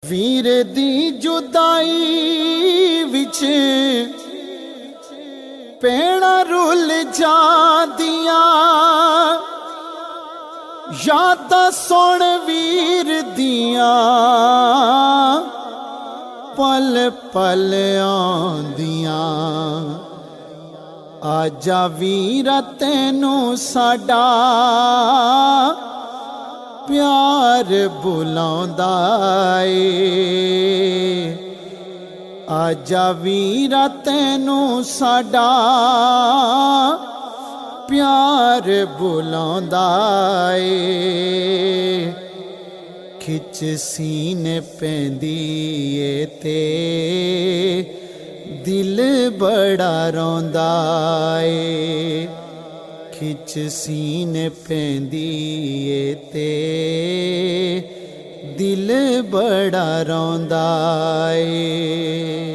ਵੀਰ ਦੀ ਜੁਦਾਈ ਵਿੱਚ ਪੈਣਾ ਰੁੱਲ ਜਾਂਦੀਆਂ, ਯਾਦਾਂ ਸੁਣ ਵੀਰ ਦੀਆਂ ਪਲ ਪਲ ਆਉਂਦੀਆਂ। ਆਜਾ ਵੀਰਾ ਤੈਨੂੰ ਸਾਡਾ प्यार बुलांदा ए। आजा वीरा तैनू साडा प्यार बुलांदा ए। खिच सीने पैंदी ए ते दिल बड़ा रोंदा ए। खिच सीने पैंदी ए ते दिल बड़ा रोंदा ए।